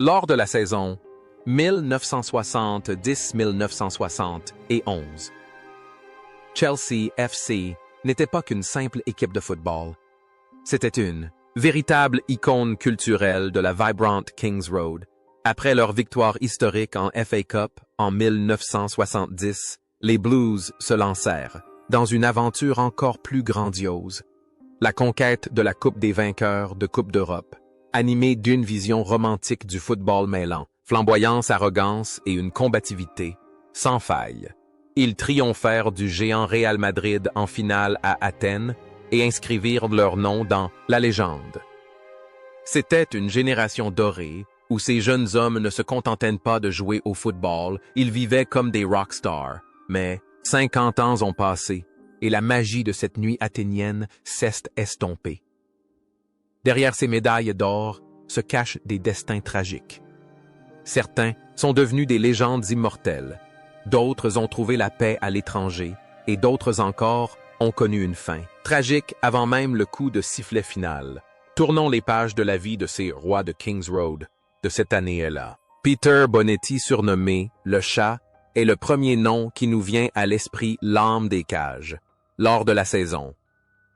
Lors de la saison 1970-1971, Chelsea FC n'était pas qu'une simple équipe de football. C'était une véritable icône culturelle de la Vibrant Kings Road. Après leur victoire historique en FA Cup en 1970, les Blues se lancèrent dans une aventure encore plus grandiose, la conquête de la Coupe des vainqueurs de Coupe d'Europe, animée d'une vision romantique du football mêlant flamboyance, arrogance et une combativité sans faille. Ils triomphèrent du géant Real Madrid en finale à Athènes et inscrivirent leur nom dans la légende. C'était une génération dorée où ces jeunes hommes ne se contentaient pas de jouer au football, ils vivaient comme des rockstars. Mais 50 ans ont passé et la magie de cette nuit athénienne s'est estompée. Derrière ces médailles d'or se cachent des destins tragiques. Certains sont devenus des légendes immortelles, d'autres ont trouvé la paix à l'étranger et d'autres encore ont connu une fin tragique avant même le coup de sifflet final. Tournons les pages de la vie de ces rois de Kings Road de cette année-là. Peter Bonetti, surnommé le Chat, est le premier nom qui nous vient à l'esprit l'âme des cages. Lors de la saison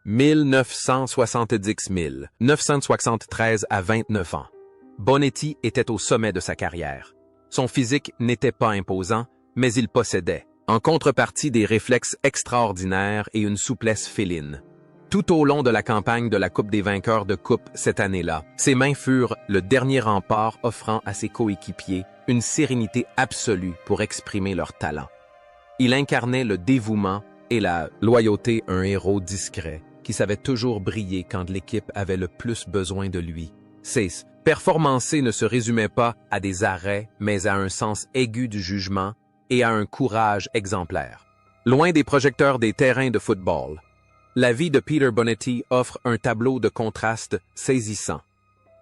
1970-1973 à 29 ans, Bonetti était au sommet de sa carrière. Son physique n'était pas imposant, mais il possédait, en contrepartie, des réflexes extraordinaires et une souplesse féline. Tout au long de la campagne de la Coupe des vainqueurs de Coupe cette année-là, ses mains furent le dernier rempart offrant à ses coéquipiers une sérénité absolue pour exprimer leur talent. Il incarnait le dévouement et la loyauté, un héros discret qui savait toujours briller quand l'équipe avait le plus besoin de lui. Ses performances ne se résumaient pas à des arrêts, mais à un sens aigu du jugement et à un courage exemplaire. Loin des projecteurs des terrains de football, la vie de Peter Bonetti offre un tableau de contraste saisissant.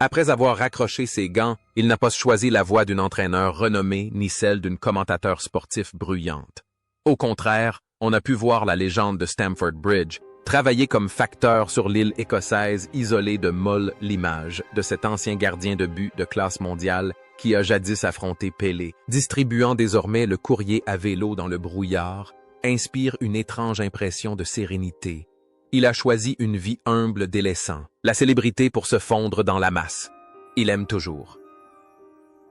Après avoir raccroché ses gants, il n'a pas choisi la voie d'un entraîneur renommé ni celle d'un commentateur sportif bruyante. Au contraire, on a pu voir la légende de Stamford Bridge travailler comme facteur sur l'île écossaise isolée de Moll, l'image de cet ancien gardien de but de classe mondiale qui a jadis affronté Pelé, distribuant désormais le courrier à vélo dans le brouillard, inspire une étrange impression de sérénité. Il a choisi une vie humble délaissant la célébrité pour se fondre dans la masse. Il aime toujours.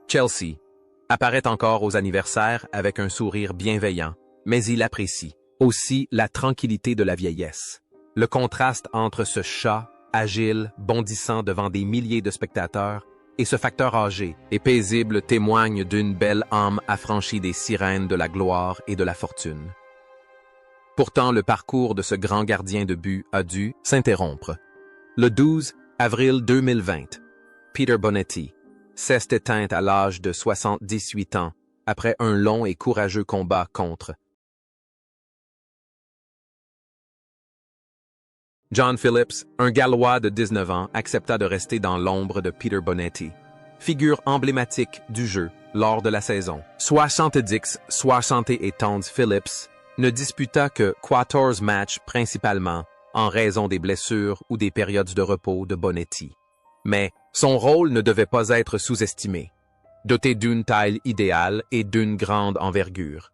Chelsea apparaît encore aux anniversaires avec un sourire bienveillant, mais il apprécie aussi la tranquillité de la vieillesse. Le contraste entre ce chat, agile, bondissant devant des milliers de spectateurs, et ce facteur âgé et paisible témoigne d'une belle âme affranchie des sirènes de la gloire et de la fortune. Pourtant, le parcours de ce grand gardien de but a dû s'interrompre. Le 12 avril 2020, Peter Bonetti s'est éteint à l'âge de 78 ans après un long et courageux combat contre John Phillips, un Gallois de 19 ans, accepta de rester dans l'ombre de Peter Bonetti, figure emblématique du jeu lors de la saison. 70-71 Phillips ne disputa que 14 matchs principalement en raison des blessures ou des périodes de repos de Bonetti. Mais son rôle ne devait pas être sous-estimé. Doté d'une taille idéale et d'une grande envergure,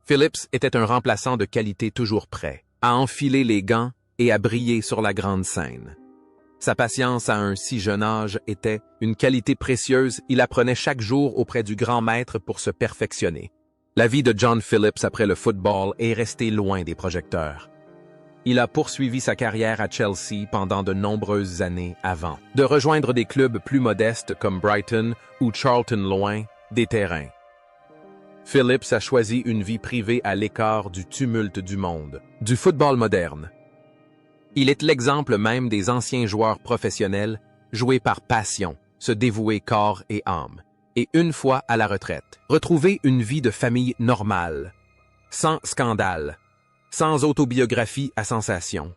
Phillips était un remplaçant de qualité toujours prêt à enfiler les gants et à briller sur la grande scène. Sa patience à un si jeune âge était une qualité précieuse, il apprenait chaque jour auprès du grand maître pour se perfectionner. La vie de John Phillips après le football est restée loin des projecteurs. Il a poursuivi sa carrière à Chelsea pendant de nombreuses années avant de rejoindre des clubs plus modestes comme Brighton ou Charlton loin des terrains. Phillips a choisi une vie privée à l'écart du tumulte du monde, du football moderne. Il est l'exemple même des anciens joueurs professionnels, jouer par passion, se dévouer corps et âme, et une fois à la retraite, retrouver une vie de famille normale, sans scandale, sans autobiographie à sensation.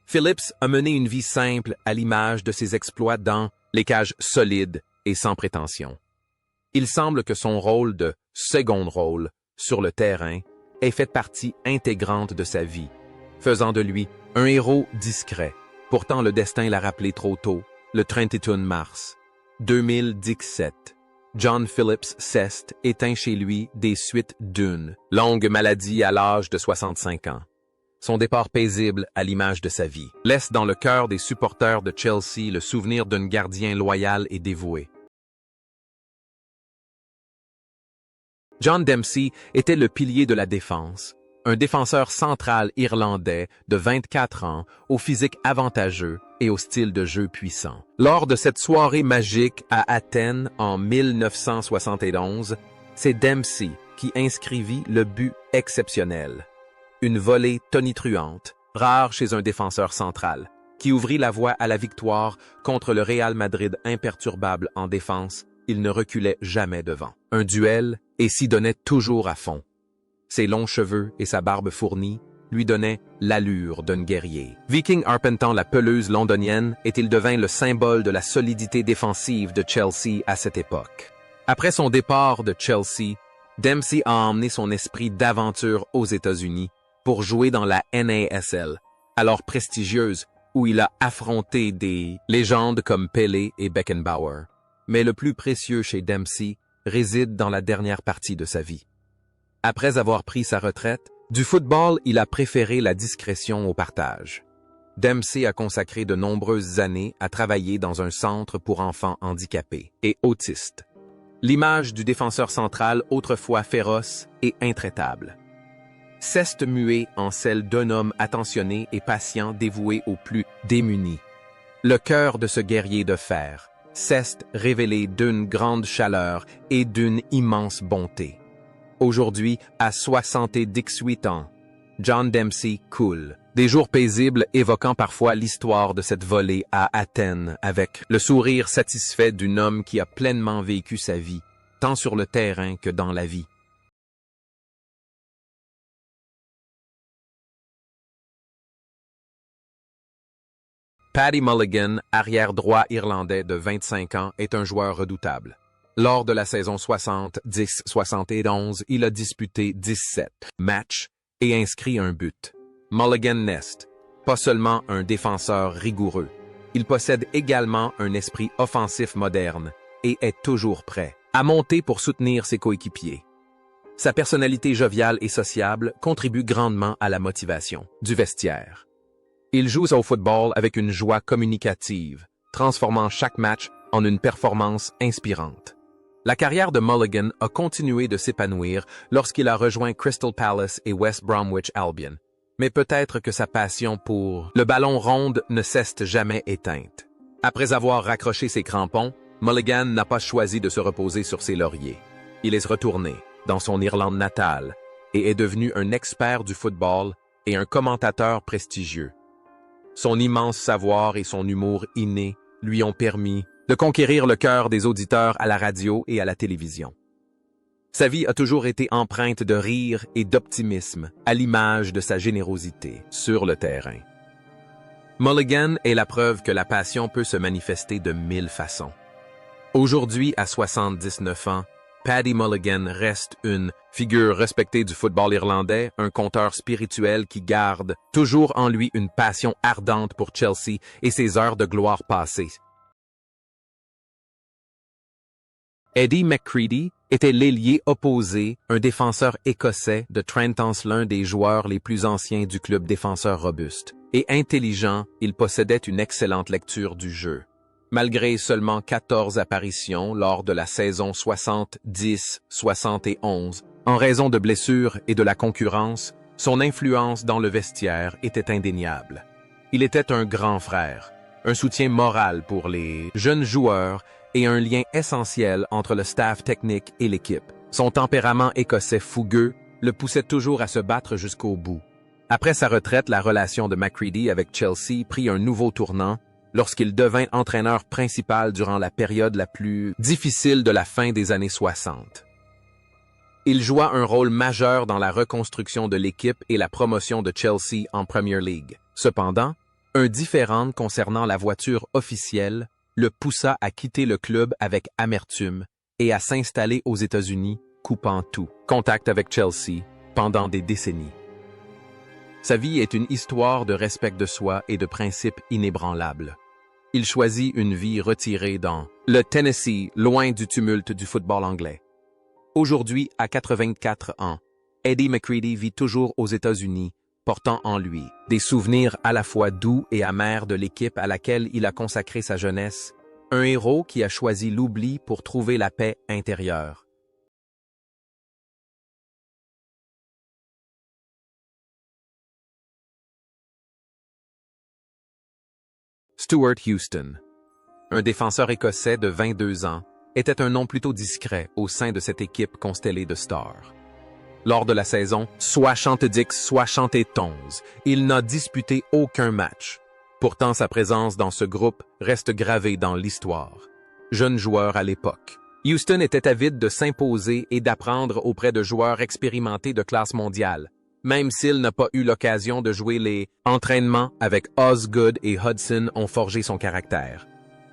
Phillips a mené une vie simple à l'image de ses exploits dans les cages solides et sans prétention. Il semble que son rôle de second rôle sur le terrain ait fait partie intégrante de sa vie, faisant de lui un héros discret. Pourtant, le destin l'a rappelé trop tôt, le 31 mars 2017. John Phillips Cest éteint chez lui des suites d'une longue maladie à l'âge de 65 ans. Son départ paisible, à l'image de sa vie, laisse dans le cœur des supporters de Chelsea le souvenir d'un gardien loyal et dévoué. John Dempsey était le pilier de la défense, un défenseur central irlandais de 24 ans, au physique avantageux et au style de jeu puissant. Lors de cette soirée magique à Athènes en 1971, c'est Dempsey qui inscrivit le but exceptionnel. Une volée tonitruante, rare chez un défenseur central, qui ouvrit la voie à la victoire contre le Real Madrid imperturbable en défense. Il ne reculait jamais devant. Un duel et s'y donnait toujours à fond. Ses longs cheveux et sa barbe fournie lui donnaient l'allure d'un guerrier. Viking arpentant la pelouse londonienne et il devint le symbole de la solidité défensive de Chelsea à cette époque. Après son départ de Chelsea, Dempsey a emmené son esprit d'aventure aux États-Unis pour jouer dans la NASL, alors prestigieuse, où il a affronté des légendes comme Pelé et Beckenbauer. Mais le plus précieux chez Dempsey réside dans la dernière partie de sa vie. Après avoir pris sa retraite, du football, il a préféré la discrétion au partage. Dempsey a consacré de nombreuses années à travailler dans un centre pour enfants handicapés et autistes. L'image du défenseur central autrefois féroce et intraitable. Ceste muet en celle d'un homme attentionné et patient dévoué aux plus démunis. Le cœur de ce guerrier de fer ceste révélé d'une grande chaleur et d'une immense bonté. Aujourd'hui, à 78 ans, John Dempsey coule. Des jours paisibles évoquant parfois l'histoire de cette volée à Athènes avec le sourire satisfait d'un homme qui a pleinement vécu sa vie, tant sur le terrain que dans la vie. Paddy Mulligan, arrière-droit irlandais de 25 ans, est un joueur redoutable. Lors de la saison 70-71, il a disputé 17 matchs et inscrit un but. Mulligan n'est pas seulement un défenseur rigoureux, il possède également un esprit offensif moderne et est toujours prêt à monter pour soutenir ses coéquipiers. Sa personnalité joviale et sociable contribue grandement à la motivation du vestiaire. Il joue au football avec une joie communicative, transformant chaque match en une performance inspirante. La carrière de Mulligan a continué de s'épanouir lorsqu'il a rejoint Crystal Palace et West Bromwich Albion, mais peut-être que sa passion pour le ballon ronde ne s'est jamais éteinte. Après avoir raccroché ses crampons, Mulligan n'a pas choisi de se reposer sur ses lauriers. Il est retourné dans son Irlande natale et est devenu un expert du football et un commentateur prestigieux. Son immense savoir et son humour inné lui ont permis de conquérir le cœur des auditeurs à la radio et à la télévision. Sa vie a toujours été empreinte de rire et d'optimisme, à l'image de sa générosité sur le terrain. Mulligan est la preuve que la passion peut se manifester de 1000 façons. Aujourd'hui, à 79 ans, Paddy Mulligan reste une figure respectée du football irlandais, un conteur spirituel qui garde toujours en lui une passion ardente pour Chelsea et ses heures de gloire passées. Eddie McCreadie était l'ailier opposé, un défenseur écossais de Trentons, l'un des joueurs les plus anciens du club défenseur robuste. Et intelligent, il possédait une excellente lecture du jeu. Malgré seulement 14 apparitions lors de la saison 70-71, en raison de blessures et de la concurrence, son influence dans le vestiaire était indéniable. Il était un grand frère, un soutien moral pour les jeunes joueurs et un lien essentiel entre le staff technique et l'équipe. Son tempérament écossais fougueux le poussait toujours à se battre jusqu'au bout. Après sa retraite, la relation de McCreadie avec Chelsea prit un nouveau tournant lorsqu'il devint entraîneur principal durant la période la plus difficile de la fin des années 60. Il joua un rôle majeur dans la reconstruction de l'équipe et la promotion de Chelsea en Premier League. Cependant, un différend concernant la voiture officielle le poussa à quitter le club avec amertume et à s'installer aux États-Unis, coupant tout contact avec Chelsea pendant des décennies. Sa vie est une histoire de respect de soi et de principes inébranlables. il choisit une vie retirée dans le Tennessee, loin du tumulte du football anglais. Aujourd'hui, à 84 ans, Eddie McCready vit toujours aux États-Unis, portant en lui des souvenirs à la fois doux et amers de l'équipe à laquelle il a consacré sa jeunesse, un héros qui a choisi l'oubli pour trouver la paix intérieure. Stuart Houston, un défenseur écossais de 22 ans, était un nom plutôt discret au sein de cette équipe constellée de stars. Lors de la saison 70-71, il n'a disputé aucun match. Pourtant, sa présence dans ce groupe reste gravée dans l'histoire. Jeune joueur à l'époque, Houston était avide de s'imposer et d'apprendre auprès de joueurs expérimentés de classe mondiale, même s'il n'a pas eu l'occasion de jouer les entraînements avec Osgood et Hudson ont forgé son caractère.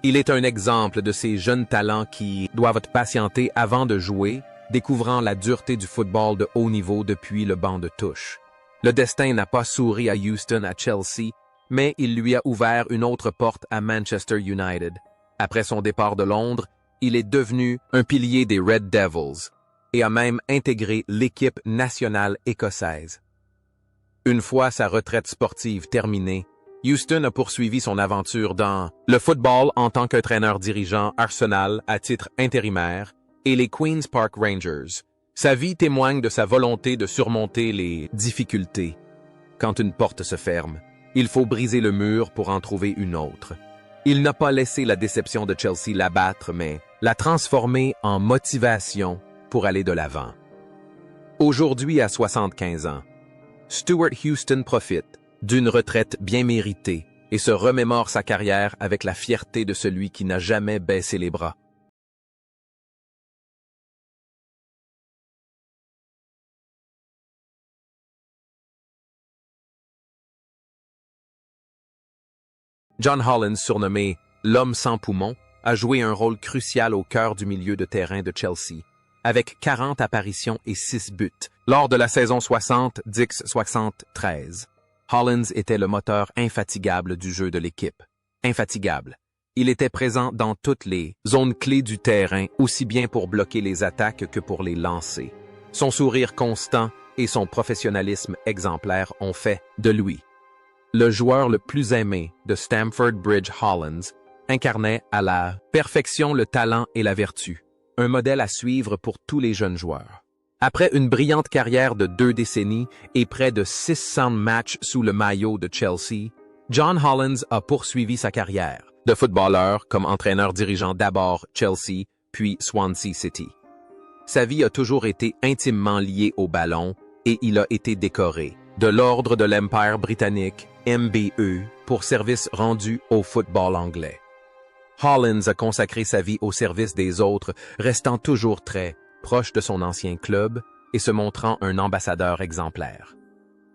Il est un exemple de ces jeunes talents qui doivent patienter avant de jouer, découvrant la dureté du football de haut niveau depuis le banc de touche. Le destin n'a pas souri à Houston à Chelsea, mais il lui a ouvert une autre porte à Manchester United. Après son départ de Londres, il est devenu un pilier des Red Devils et a même intégré l'équipe nationale écossaise. Une fois sa retraite sportive terminée, Houston a poursuivi son aventure dans le football en tant qu'entraîneur-dirigeant Arsenal à titre intérimaire et les Queen's Park Rangers. Sa vie témoigne de sa volonté de surmonter les difficultés. Quand une porte se ferme, il faut briser le mur pour en trouver une autre. Il n'a pas laissé la déception de Chelsea l'abattre, mais l'a transformée en motivation pour aller de l'avant. Aujourd'hui, à 75 ans, Stuart Houston profite d'une retraite bien méritée et se remémore sa carrière avec la fierté de celui qui n'a jamais baissé les bras. John Hollins, surnommé « l'homme sans poumon », a joué un rôle crucial au cœur du milieu de terrain de Chelsea, avec 40 apparitions et 6 buts. Lors de la saison 70-73, Hollins était le moteur infatigable du jeu de l'équipe. Infatigable. Il était présent dans toutes les zones clés du terrain, aussi bien pour bloquer les attaques que pour les lancer. Son sourire constant et son professionnalisme exemplaire ont fait de lui le joueur le plus aimé de Stamford Bridge. Hollins incarnait à la perfection le talent et la vertu, un modèle à suivre pour tous les jeunes joueurs. Après une brillante carrière de 2 décennies et près de 600 matchs sous le maillot de Chelsea, John Hollins a poursuivi sa carrière de footballeur comme entraîneur dirigeant d'abord Chelsea, puis Swansea City. Sa vie a toujours été intimement liée au ballon et il a été décoré de l'Ordre de l'Empire britannique, MBE, pour service rendu au football anglais. Hollins a consacré sa vie au service des autres, restant toujours très proche de son ancien club et se montrant un ambassadeur exemplaire.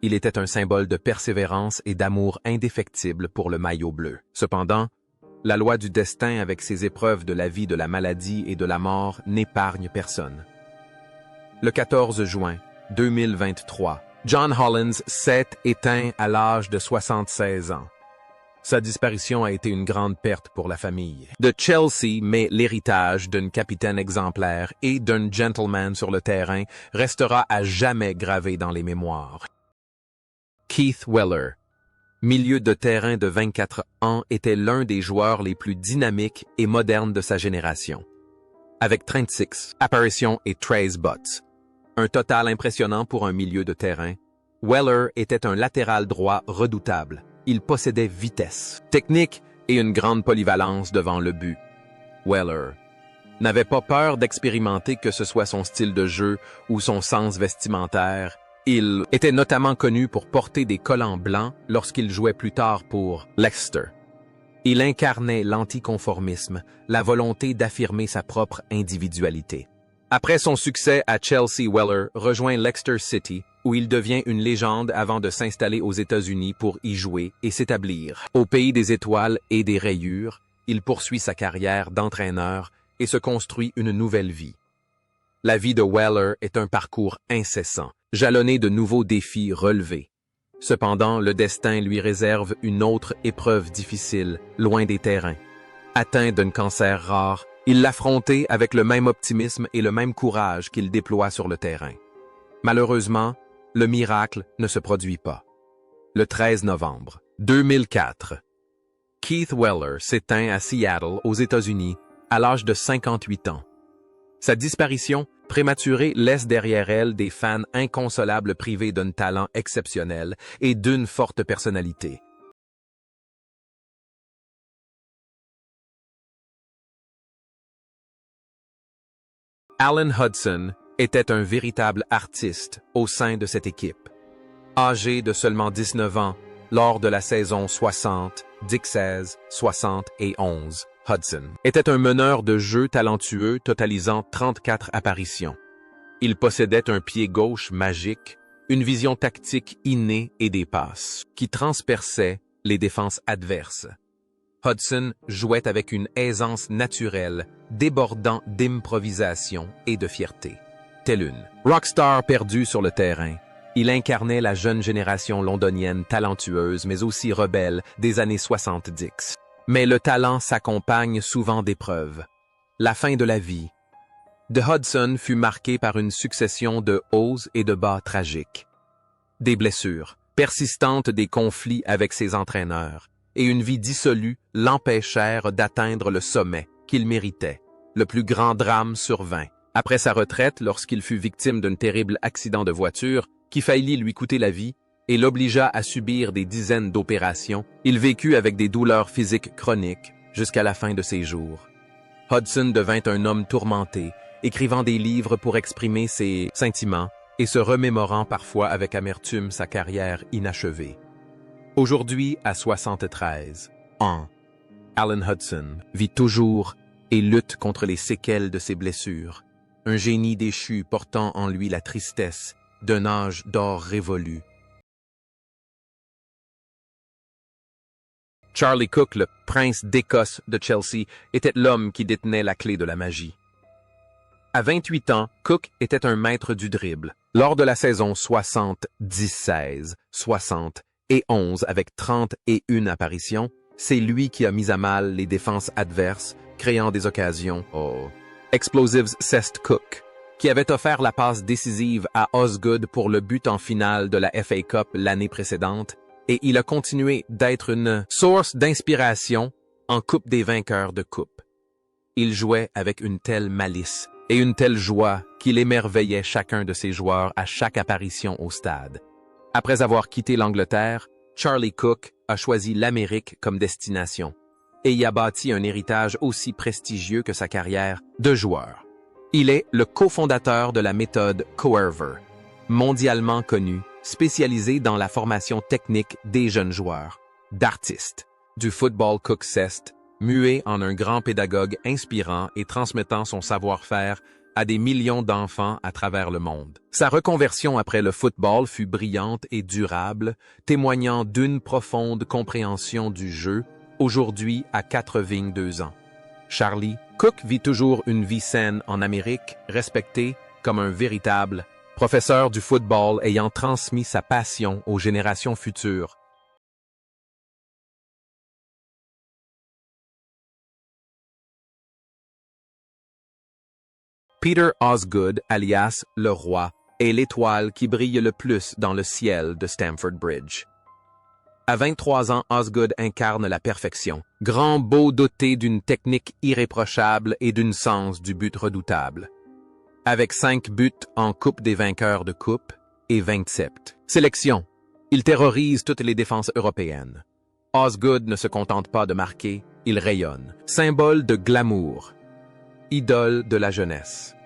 Il était un symbole de persévérance et d'amour indéfectible pour le maillot bleu. Cependant, la loi du destin avec ses épreuves de la vie, de la maladie et de la mort n'épargne personne. Le 14 juin 2023, John Hollins s'est éteint à l'âge de 76 ans. Sa disparition a été une grande perte pour la famille de Chelsea, mais l'héritage d'un capitaine exemplaire et d'un gentleman sur le terrain restera à jamais gravé dans les mémoires. Keith Weller, milieu de terrain de 24 ans, était l'un des joueurs les plus dynamiques et modernes de sa génération. Avec 36 apparitions et 13 buts. Un total impressionnant pour un milieu de terrain, Weller était un latéral droit redoutable. Il possédait vitesse, technique et une grande polyvalence devant le but. Weller n'avait pas peur d'expérimenter que ce soit son style de jeu ou son sens vestimentaire. Il était notamment connu pour porter des collants blancs lorsqu'il jouait plus tard pour Leicester. Il incarnait l'anticonformisme, la volonté d'affirmer sa propre individualité. Après son succès à Chelsea, Weller rejoint Leicester City, où il devient une légende avant de s'installer aux États-Unis pour y jouer et s'établir. Au pays des étoiles et des rayures, il poursuit sa carrière d'entraîneur et se construit une nouvelle vie. La vie de Weller est un parcours incessant, jalonné de nouveaux défis relevés. Cependant, le destin lui réserve une autre épreuve difficile, loin des terrains. Atteint d'un cancer rare, il l'affrontait avec le même optimisme et le même courage qu'il déploie sur le terrain. Malheureusement, le miracle ne se produit pas. Le 13 novembre 2004, Keith Weller s'éteint à Seattle, aux États-Unis, à l'âge de 58 ans. Sa disparition prématurée laisse derrière elle des fans inconsolables privés d'un talent exceptionnel et d'une forte personnalité. Allen Hudson était un véritable artiste au sein de cette équipe. Âgé de seulement 19 ans, lors de la saison 60, Dick 16, 71, Hudson était un meneur de jeu talentueux totalisant 34 apparitions. Il possédait un pied gauche magique, une vision tactique innée et des passes qui transperçaient les défenses adverses. Hudson jouait avec une aisance naturelle, débordant d'improvisation et de fierté. Tel une rockstar perdue sur le terrain, il incarnait la jeune génération londonienne talentueuse mais aussi rebelle des années 70. Mais le talent s'accompagne souvent d'épreuves. La fin de la vie de Hudson fut marquée par une succession de hauts et de bas tragiques. Des blessures persistantes, des conflits avec ses entraîneurs et une vie dissolue l'empêchèrent d'atteindre le sommet qu'il méritait. Le plus grand drame survint après sa retraite lorsqu'il fut victime d'un terrible accident de voiture qui faillit lui coûter la vie et l'obligea à subir des dizaines d'opérations. Il vécut avec des douleurs physiques chroniques jusqu'à la fin de ses jours. Hudson devint un homme tourmenté, écrivant des livres pour exprimer ses sentiments et se remémorant parfois avec amertume sa carrière inachevée. Aujourd'hui, à 73 ans, Allen Hudson vit toujours et lutte contre les séquelles de ses blessures. Un génie déchu portant en lui la tristesse d'un âge d'or révolu. Charlie Cook, le prince d'Écosse de Chelsea, était l'homme qui détenait la clé de la magie. À 28 ans, Cook était un maître du dribble. Lors de la saison 70-16, 71 avec 31 apparitions, c'est lui qui a mis à mal les défenses adverses, créant des occasions au Explosives Cest Cook, qui avait offert la passe décisive à Osgood pour le but en finale de la FA Cup l'année précédente, et il a continué d'être une source d'inspiration en Coupe des vainqueurs de Coupe. Il jouait avec une telle malice et une telle joie qu'il émerveillait chacun de ses joueurs à chaque apparition au stade. Après avoir quitté l'Angleterre, Charlie Cook a choisi l'Amérique comme destination et y a bâti un héritage aussi prestigieux que sa carrière de joueur. Il est le cofondateur de la méthode Coerver, mondialement connue, spécialisée dans la formation technique des jeunes joueurs, d'artistes, du football Cook Cest, muet en un grand pédagogue inspirant et transmettant son savoir-faire à des millions d'enfants à travers le monde. Sa reconversion après le football fut brillante et durable, témoignant d'une profonde compréhension du jeu, aujourd'hui à 82 ans. Charlie Cook vit toujours une vie saine en Amérique, respecté comme un véritable professeur du football ayant transmis sa passion aux générations futures. Peter Osgood, alias le Roi, est l'étoile qui brille le plus dans le ciel de Stamford Bridge. À 23 ans, Osgood incarne la perfection, grand beau doté d'une technique irréprochable et d'une sens du but redoutable. Avec 5 buts en Coupe des vainqueurs de Coupe et 27 sélections, il terrorise toutes les défenses européennes. Osgood ne se contente pas de marquer, il rayonne, symbole de glamour, idole de la jeunesse.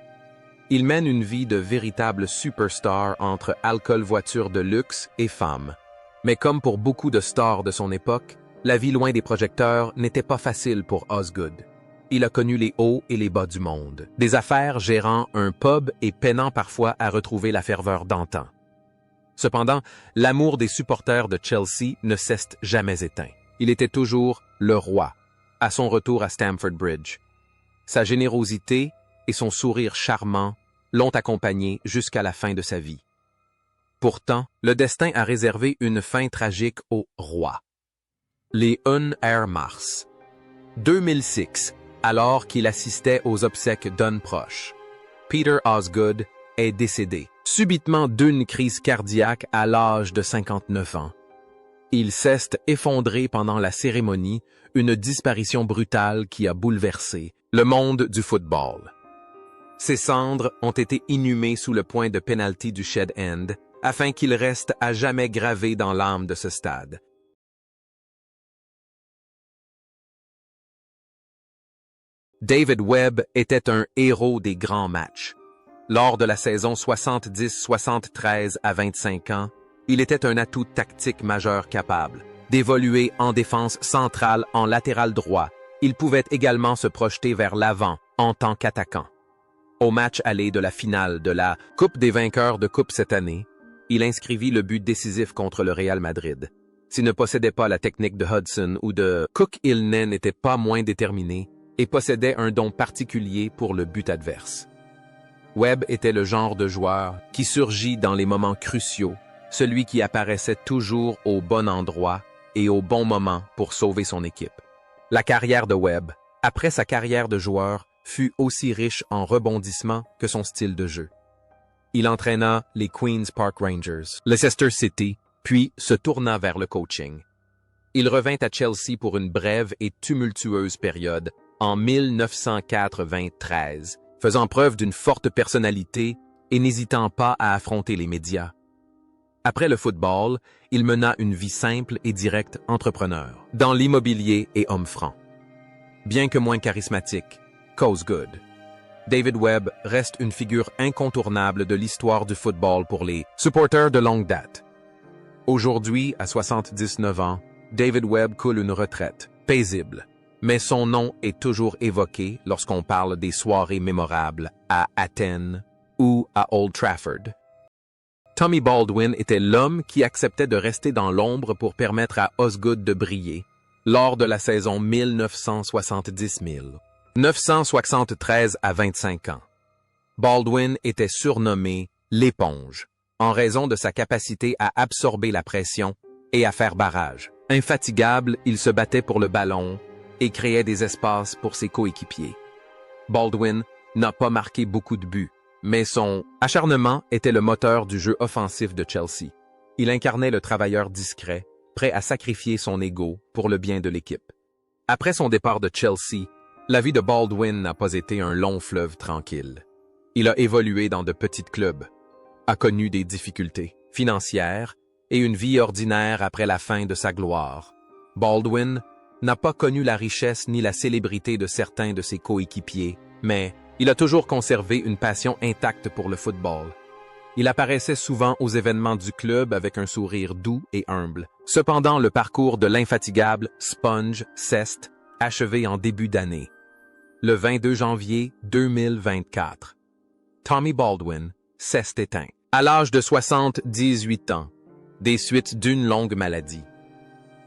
Il mène une vie de véritable superstar entre alcool, voitures de luxe et femmes. Mais comme pour beaucoup de stars de son époque, la vie loin des projecteurs n'était pas facile pour Osgood. Il a connu les hauts et les bas du monde, des affaires gérant un pub et peinant parfois à retrouver la ferveur d'antan. Cependant, l'amour des supporters de Chelsea ne s'est jamais éteint. Il était toujours le roi, à son retour à Stamford Bridge. Sa générosité et son sourire charmant l'ont accompagné jusqu'à la fin de sa vie. Pourtant, le destin a réservé une fin tragique au roi. Les Air Mars. 2006, alors qu'il assistait aux obsèques d'un proche, Peter Osgood est décédé, subitement d'une crise cardiaque à l'âge de 59 ans. Il s'est effondré pendant la cérémonie, une disparition brutale qui a bouleversé le monde du football. Ses cendres ont été inhumées sous le point de pénalty du Shed End, afin qu'il reste à jamais gravé dans l'âme de ce stade. David Webb était un héros des grands matchs. Lors de la saison 70-73 à 25 ans, il était un atout tactique majeur capable d'évoluer en défense centrale en latéral droit. Il pouvait également se projeter vers l'avant en tant qu'attaquant. Au match aller de la finale de la Coupe des vainqueurs de Coupe cette année, il inscrivit le but décisif contre le Real Madrid. S'il ne possédait pas la technique de Hudson ou de Cook, il n'était pas moins déterminé et possédait un don particulier pour le but adverse. Webb était le genre de joueur qui surgit dans les moments cruciaux, celui qui apparaissait toujours au bon endroit et au bon moment pour sauver son équipe. La carrière de Webb, après sa carrière de joueur, fut aussi riche en rebondissements que son style de jeu. Il entraîna les Queen's Park Rangers, Leicester City, puis se tourna vers le coaching. Il revint à Chelsea pour une brève et tumultueuse période en 1993, faisant preuve d'une forte personnalité et n'hésitant pas à affronter les médias. Après le football, il mena une vie simple et directe entrepreneur, dans l'immobilier et homme franc. Bien que moins charismatique, Osgood, David Webb reste une figure incontournable de l'histoire du football pour les supporters de longue date. Aujourd'hui, à 79 ans, David Webb coule une retraite, paisible, mais son nom est toujours évoqué lorsqu'on parle des soirées mémorables à Athènes ou à Old Trafford. Tommy Baldwin était l'homme qui acceptait de rester dans l'ombre pour permettre à Osgood de briller lors de la saison 1973 à 25 ans. Baldwin était surnommé « l'éponge » en raison de sa capacité à absorber la pression et à faire barrage. Infatigable, il se battait pour le ballon et créait des espaces pour ses coéquipiers. Baldwin n'a pas marqué beaucoup de buts, mais son acharnement était le moteur du jeu offensif de Chelsea. Il incarnait le travailleur discret, prêt à sacrifier son ego pour le bien de l'équipe. Après son départ de Chelsea, la vie de Baldwin n'a pas été un long fleuve tranquille. Il a évolué dans de petits clubs, a connu des difficultés financières et une vie ordinaire après la fin de sa gloire. Baldwin n'a pas connu la richesse ni la célébrité de certains de ses coéquipiers, mais il a toujours conservé une passion intacte pour le football. Il apparaissait souvent aux événements du club avec un sourire doux et humble. Cependant, le parcours de l'infatigable Sponge s'est achevé en début d'année. Le 22 janvier 2024, Tommy Baldwin s'est éteint, à l'âge de 78 ans, des suites d'une longue maladie.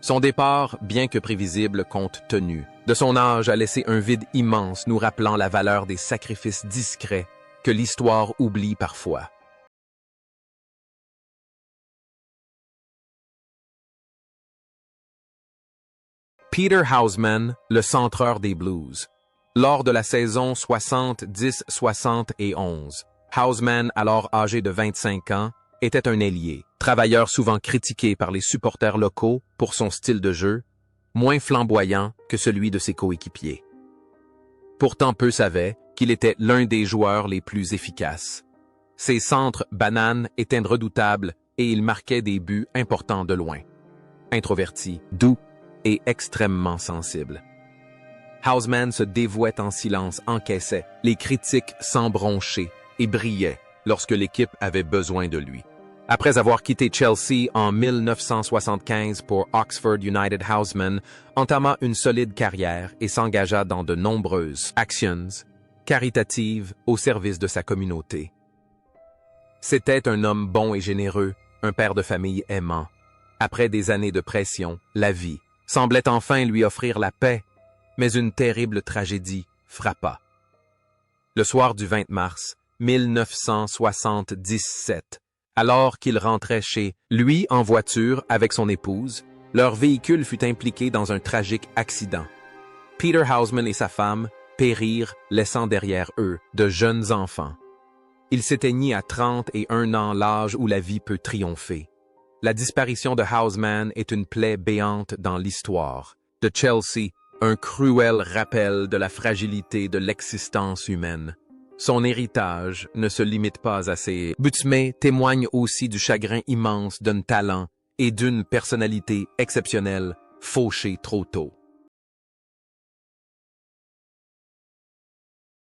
Son départ, bien que prévisible compte tenu de son âge, a laissé un vide immense nous rappelant la valeur des sacrifices discrets que l'histoire oublie parfois. Peter Houseman, le centreur des Blues. Lors de la saison 70-71, Houseman, alors âgé de 25 ans, était un ailier, travailleur souvent critiqué par les supporters locaux pour son style de jeu, moins flamboyant que celui de ses coéquipiers. Pourtant, peu savaient qu'il était l'un des joueurs les plus efficaces. Ses centres bananes étaient redoutables et il marquait des buts importants de loin. Introverti, doux et extrêmement sensible. Houseman se dévouait en silence, encaissait les critiques sans broncher et brillait lorsque l'équipe avait besoin de lui. Après avoir quitté Chelsea en 1975 pour Oxford United, Houseman entama une solide carrière et s'engagea dans de nombreuses actions caritatives au service de sa communauté. C'était un homme bon et généreux, un père de famille aimant. Après des années de pression, la vie semblait enfin lui offrir la paix, mais une terrible tragédie frappa. Le soir du 20 mars 1977, Alors qu'il rentrait chez lui en voiture avec son épouse, leur véhicule fut impliqué dans un tragique accident. Peter Hausman et sa femme périrent, laissant derrière eux de jeunes enfants. Il s'éteignit à 31 ans, l'âge où la vie peut triompher. La disparition de Hausman est une plaie béante dans l'histoire. De Chelsea, un cruel rappel de la fragilité de l'existence humaine. Son héritage ne se limite pas à ses buts, mais témoigne aussi du chagrin immense d'un talent et d'une personnalité exceptionnelle fauchés trop tôt.